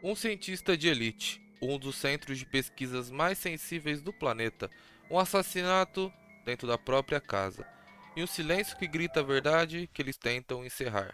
Um cientista de elite, um dos centros de pesquisas mais sensíveis do planeta, um assassinato dentro da própria casa, e um silêncio que grita a verdade que eles tentam encerrar.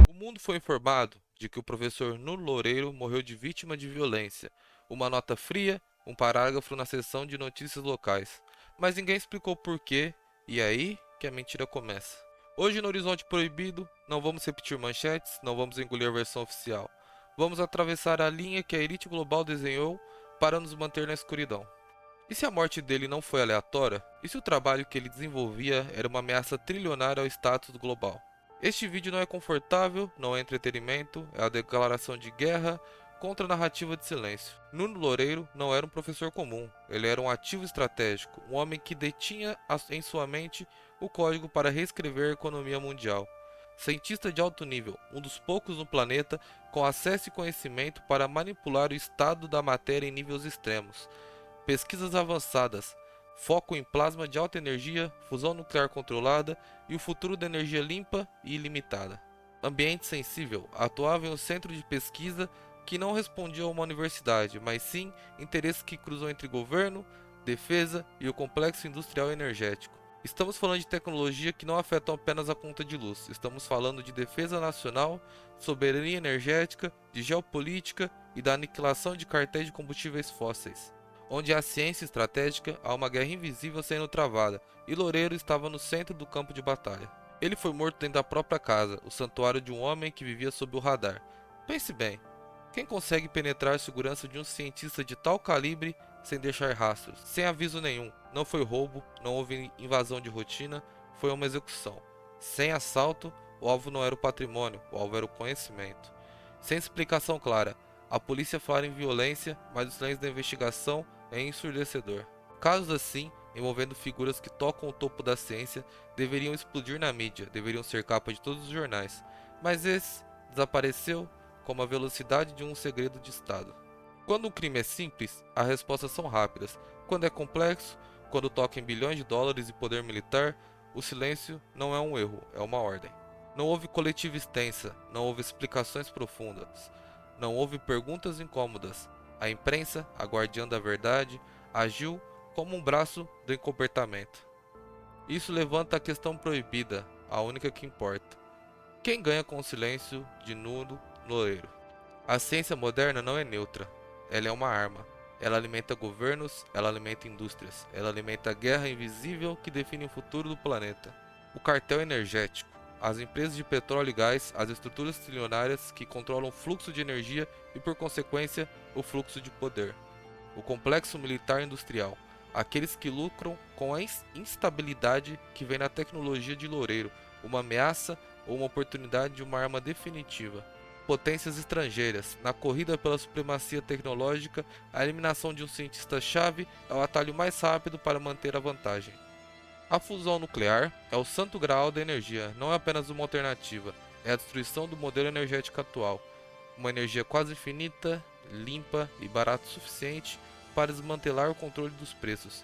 O mundo foi informado de que o professor Nuno Loureiro morreu de vítima de violência. Uma nota fria, um parágrafo na seção de notícias locais. Mas ninguém explicou por quê, e é aí que a mentira começa. Hoje no Horizonte Proibido, não vamos repetir manchetes, não vamos engolir a versão oficial. Vamos atravessar a linha que a elite global desenhou para nos manter na escuridão. E se a morte dele não foi aleatória? E se o trabalho que ele desenvolvia era uma ameaça trilionária ao status global? Este vídeo não é confortável, não é entretenimento, é a declaração de guerra contra a narrativa de silêncio. Nuno Loureiro não era um professor comum, ele era um ativo estratégico, um homem que detinha em sua mente o código para reescrever a economia mundial. Cientista de alto nível, um dos poucos no planeta com acesso e conhecimento para manipular o estado da matéria em níveis extremos. Pesquisas avançadas, foco em plasma de alta energia, fusão nuclear controlada e o futuro da energia limpa e ilimitada. Ambiente sensível, atuava em um centro de pesquisa que não respondia a uma universidade, mas sim interesses que cruzam entre governo, defesa e o complexo industrial energético. Estamos falando de tecnologia que não afetam apenas a conta de luz, estamos falando de defesa nacional, soberania energética, de geopolítica e da aniquilação de cartéis de combustíveis fósseis. Onde há ciência estratégica, há uma guerra invisível sendo travada, e Loureiro estava no centro do campo de batalha. Ele foi morto dentro da própria casa, o santuário de um homem que vivia sob o radar. Pense bem, quem consegue penetrar a segurança de um cientista de tal calibre sem deixar rastros, sem aviso nenhum? Não foi roubo, não houve invasão de rotina, foi uma execução. Sem assalto, o alvo não era o patrimônio, o alvo era o conhecimento. Sem explicação clara, a polícia fala em violência, mas o silêncio da investigação é ensurdecedor. Casos assim, envolvendo figuras que tocam o topo da ciência, deveriam explodir na mídia, deveriam ser capa de todos os jornais. Mas esse desapareceu como a velocidade de um segredo de Estado. Quando um crime é simples, as respostas são rápidas. Quando é complexo, quando toca em bilhões de dólares e poder militar, o silêncio não é um erro, é uma ordem. Não houve coletiva extensa, não houve explicações profundas, não houve perguntas incômodas. A imprensa, a guardiã da verdade, agiu como um braço do encobertamento. Isso levanta a questão proibida, a única que importa. Quem ganha com o silêncio de Nuno Loureiro? A ciência moderna não é neutra. Ela é uma arma. Ela alimenta governos, ela alimenta indústrias, ela alimenta a guerra invisível que define o futuro do planeta. O cartel energético. As empresas de petróleo e gás, as estruturas trilionárias que controlam o fluxo de energia e, por consequência, o fluxo de poder. O complexo militar industrial. Aqueles que lucram com a instabilidade que vem na tecnologia de Loureiro, uma ameaça ou uma oportunidade de uma arma definitiva. Potências estrangeiras. Na corrida pela supremacia tecnológica, a eliminação de um cientista-chave é o atalho mais rápido para manter a vantagem. A fusão nuclear é o santo graal da energia, não é apenas uma alternativa, é a destruição do modelo energético atual. Uma energia quase infinita, limpa e barata o suficiente para desmantelar o controle dos preços.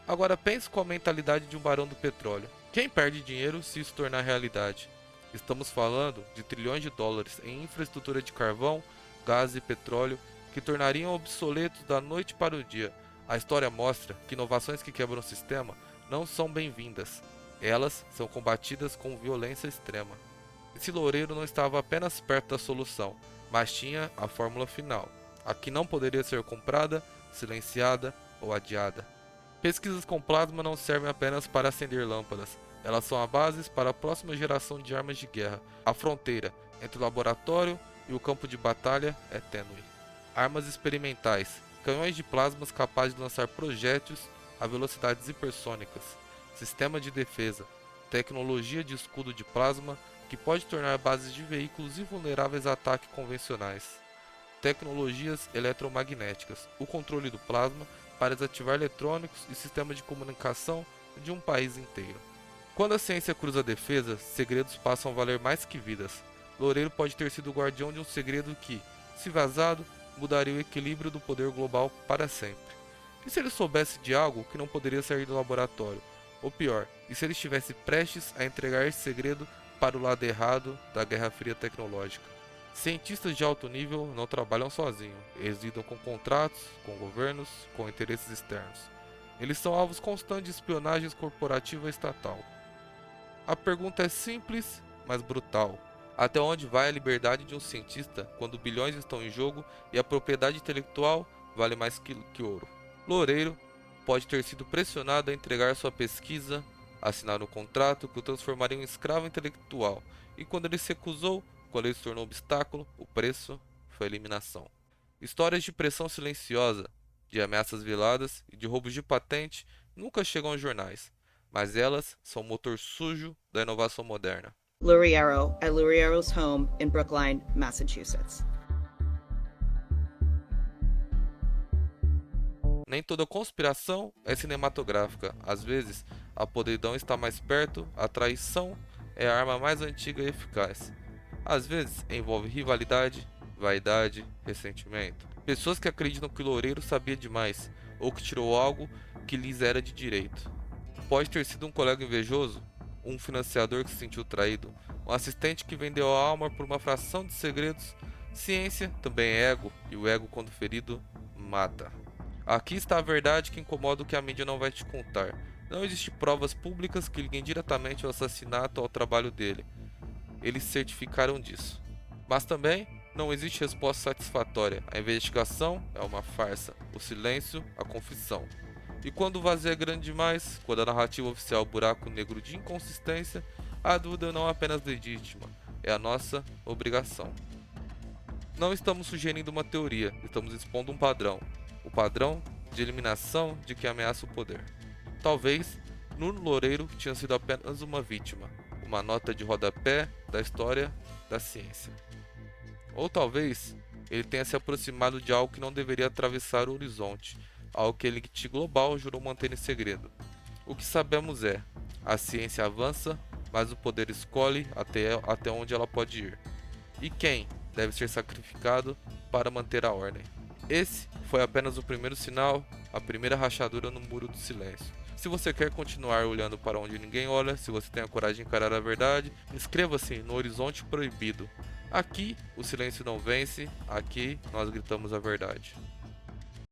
Agora pense com a mentalidade de um barão do petróleo. Quem perde dinheiro se isso tornar realidade? Estamos falando de trilhões de dólares em infraestrutura de carvão, gás e petróleo que tornariam obsoletos da noite para o dia. A história mostra que inovações que quebram o sistema não são bem-vindas. Elas são combatidas com violência extrema. Esse Loureiro não estava apenas perto da solução, mas tinha a fórmula final, a que não poderia ser comprada, silenciada ou adiada. Pesquisas com plasma não servem apenas para acender lâmpadas, elas são a base para a próxima geração de armas de guerra. A fronteira entre o laboratório e o campo de batalha é tênue. Armas experimentais, canhões de plasmas capazes de lançar projéteis a velocidades hipersônicas. Sistema de defesa, tecnologia de escudo de plasma que pode tornar bases de veículos invulneráveis a ataques convencionais. Tecnologias eletromagnéticas, o controle do plasma para desativar eletrônicos e sistemas de comunicação de um país inteiro. Quando a ciência cruza a defesa, segredos passam a valer mais que vidas. Loureiro pode ter sido o guardião de um segredo que, se vazado, mudaria o equilíbrio do poder global para sempre. E se ele soubesse de algo que não poderia sair do laboratório? Ou pior, e se ele estivesse prestes a entregar esse segredo para o lado errado da Guerra Fria tecnológica. Cientistas de alto nível não trabalham sozinhos, eles lidam com contratos, com governos, com interesses externos. Eles são alvos constantes de espionagem corporativa e estatal. A pergunta é simples, mas brutal. Até onde vai a liberdade de um cientista quando bilhões estão em jogo e a propriedade intelectual vale mais que ouro? Loureiro pode ter sido pressionado a entregar sua pesquisa, assinar um contrato que o transformaria em um escravo intelectual, e quando ele se recusou, quando ele se tornou obstáculo, o preço foi a eliminação. Histórias de pressão silenciosa, de ameaças veladas e de roubos de patente nunca chegam aos jornais, mas elas são o motor sujo da inovação moderna. Lourie Arrow at Lourie Arrow's home in Brookline, Massachusetts. Nem toda conspiração é cinematográfica. Às vezes, a podridão está mais perto, a traição é a arma mais antiga e eficaz. Às vezes, envolve rivalidade, vaidade, ressentimento. Pessoas que acreditam que o Loureiro sabia demais, ou que tirou algo que lhes era de direito. Pode ter sido um colega invejoso, um financiador que se sentiu traído, um assistente que vendeu a alma por uma fração de segredos. Ciência também é ego, e o ego, quando ferido, mata. Aqui está a verdade que incomoda o que a mídia não vai te contar. Não existem provas públicas que liguem diretamente ao assassinato ou ao trabalho dele. Eles certificaram disso. Mas também não existe resposta satisfatória. A investigação é uma farsa. O silêncio, a confissão. E quando o vazio é grande demais, quando a narrativa oficial é um buraco negro de inconsistência, a dúvida não é apenas legítima, é a nossa obrigação. Não estamos sugerindo uma teoria, estamos expondo um padrão. O padrão de eliminação de quem ameaça o poder. Talvez Nuno Loureiro tinha sido apenas uma vítima, uma nota de rodapé da história da ciência. Ou talvez ele tenha se aproximado de algo que não deveria atravessar o horizonte, algo que a elite global jurou manter em segredo. O que sabemos é, a ciência avança, mas o poder escolhe até onde ela pode ir. E quem deve ser sacrificado para manter a ordem. Esse foi apenas o primeiro sinal, a primeira rachadura no muro do silêncio. Se você quer continuar olhando para onde ninguém olha, se você tem a coragem de encarar a verdade, inscreva-se no Horizonte Proibido. Aqui o silêncio não vence, aqui nós gritamos a verdade.